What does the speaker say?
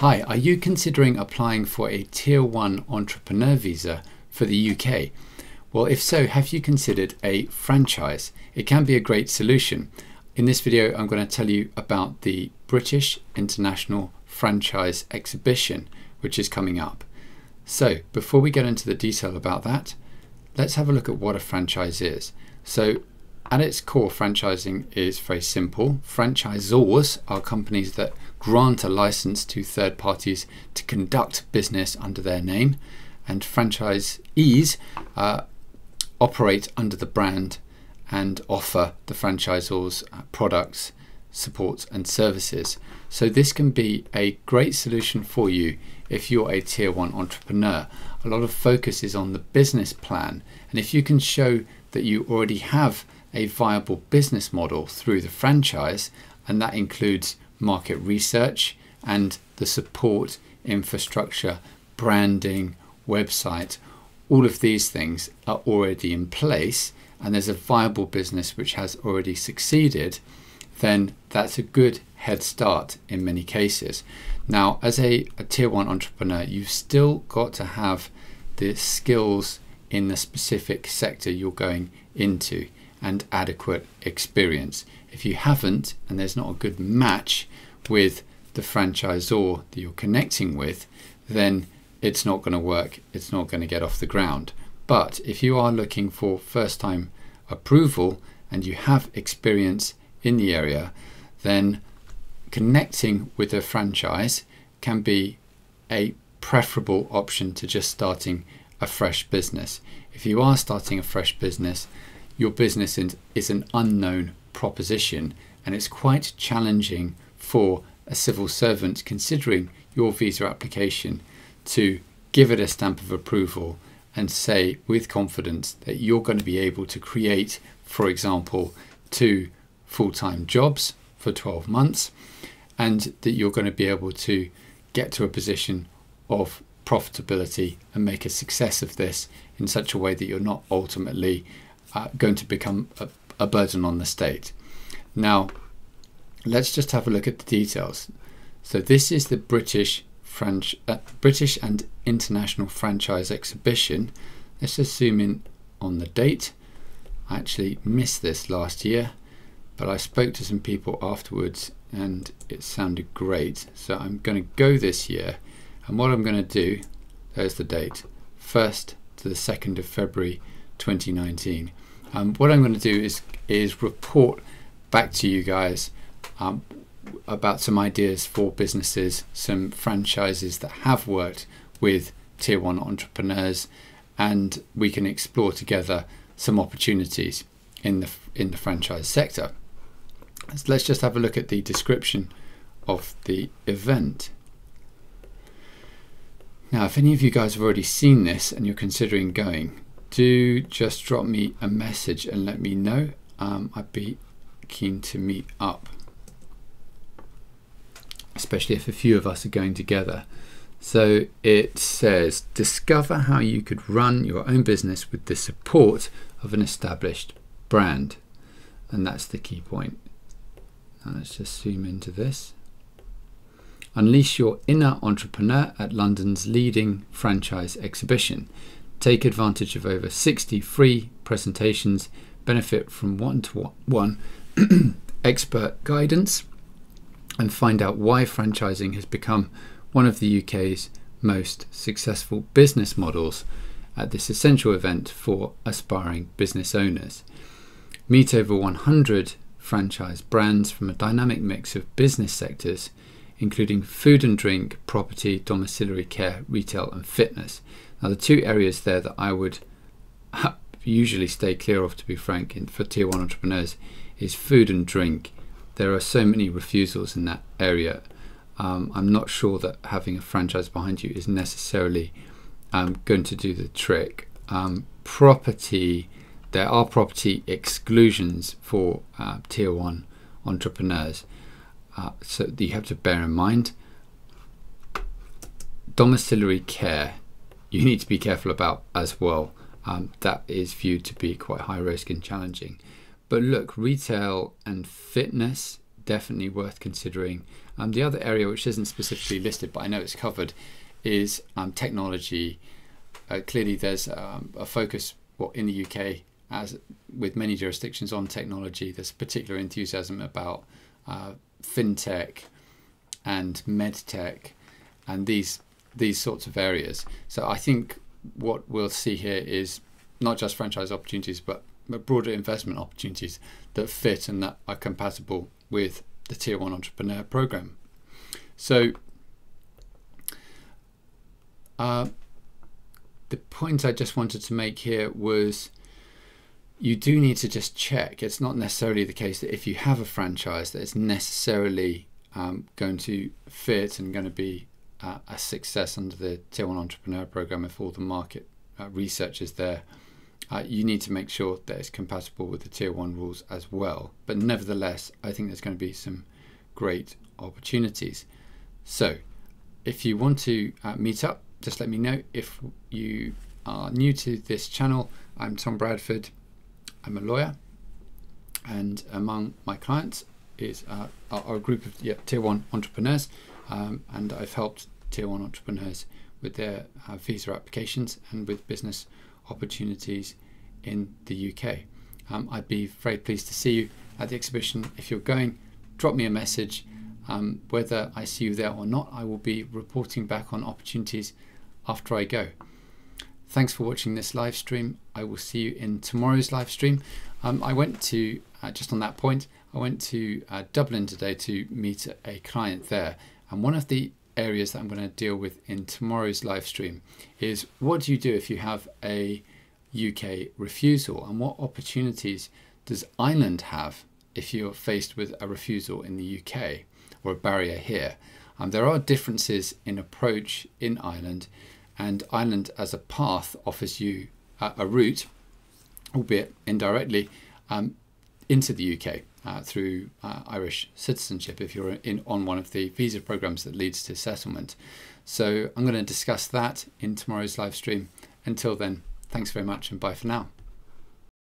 Hi, are you considering applying for a Tier 1 entrepreneur visa for the UK? Well, if so, have you considered a franchise? It can be a great solution. In this video, I'm going to tell you about the British International Franchise Exhibition, which is coming up. So before we get into the detail about that, let's have a look at what a franchise is. So at its core, franchising is very simple. Franchisors are companies that grant a license to third parties to conduct business under their name, and franchisees operate under the brand and offer the franchisors products, support and services. So this can be a great solution for you if you're a Tier 1 entrepreneur. A lot of focus is on the business plan, and if you can show that you already have a viable business model through the franchise, and that includes market research and the support, infrastructure, branding, website, all of these things are already in place, and there's a viable business which has already succeeded, then that's a good head start in many cases. Now, as a Tier 1 entrepreneur, you've still got to have the skills in the specific sector you're going into and adequate experience. If you haven't, and there's not a good match with the franchisor that you're connecting with, then it's not going to work, it's not going to get off the ground. But if you are looking for first-time approval and you have experience in the area, then connecting with a franchise can be a preferable option to just starting a fresh business. If you are starting a fresh business, your business is an unknown proposition, and it's quite challenging for a civil servant considering your visa application to give it a stamp of approval and say with confidence that you're going to be able to create, for example, 2 full-time jobs for 12 months, and that you're going to be able to get to a position of profitability and make a success of this in such a way that you're not ultimately going to become a burden on the state. Now, let's just have a look at the details. So this is the British and International Franchise Exhibition. Let's just zoom in on the date. I actually missed this last year, but I spoke to some people afterwards and it sounded great. So I'm going to go this year, and what I'm going to do, there's the date, 1st to the 2nd of February 2019. What I'm going to do is report back to you guys about some ideas for businesses, some franchises that have worked with Tier 1 entrepreneurs, and we can explore together some opportunities in the franchise sector. So let's just have a look at the description of the event. Now, if any of you guys have already seen this and you're considering going, do just drop me a message and let me know. I'd be keen to meet up, especially if a few of us are going together. So it says, discover how you could run your own business with the support of an established brand. And that's the key point. Now let's just zoom into this. Unleash your inner entrepreneur at London's leading franchise exhibition. Take advantage of over 60 free presentations, benefit from one-to-one expert guidance, and find out why franchising has become one of the UK's most successful business models at this essential event for aspiring business owners. Meet over 100 franchise brands from a dynamic mix of business sectors, including food and drink, property, domiciliary care, retail and fitness. Now, the 2 areas there that I would usually stay clear of, to be frank, for Tier 1 entrepreneurs is food and drink. There are so many refusals in that area. I'm not sure that having a franchise behind you is necessarily going to do the trick. Property, there are property exclusions for Tier 1 entrepreneurs, so that you have to bear in mind. Domiciliary care, you need to be careful about as well. That is viewed to be quite high risk and challenging. But look, retail and fitness, definitely worth considering. The other area which isn't specifically listed, but I know it's covered, is technology. Clearly there's a focus in the UK, as with many jurisdictions, on technology. There's particular enthusiasm about fintech and medtech and these sorts of areas. So I think what we'll see here is not just franchise opportunities, but broader investment opportunities that fit and that are compatible with the Tier 1 Entrepreneur Program. So the point I just wanted to make here was you do need to just check. It's not necessarily the case that if you have a franchise that it's necessarily going to fit and going to be a success under the Tier 1 Entrepreneur Program if all the market research is there. You need to make sure that it's compatible with the Tier 1 rules as well. But nevertheless, I think there's going to be some great opportunities. So if you want to meet up, just let me know. If you are new to this channel, I'm Tom Bradford. I'm a lawyer, and among my clients is a group of Tier 1 entrepreneurs, and I've helped Tier 1 entrepreneurs with their visa applications and with business opportunities in the UK. I'd be very pleased to see you at the exhibition. If you're going, drop me a message. Whether I see you there or not, I will be reporting back on opportunities after I go. Thanks for watching this live stream. I will see you in tomorrow's live stream. I went to, just on that point, I went to Dublin today to meet a client there. And one of the areas that I'm going to deal with in tomorrow's live stream is what do you do if you have a UK refusal, and what opportunities does Ireland have if you're faced with a refusal in the UK or a barrier here. There are differences in approach in Ireland, and Ireland as a path offers you a route, albeit indirectly, into the UK through Irish citizenship if you're on one of the visa programs that leads to settlement. So I'm going to discuss that in tomorrow's live stream. Until then, thanks very much and bye for now.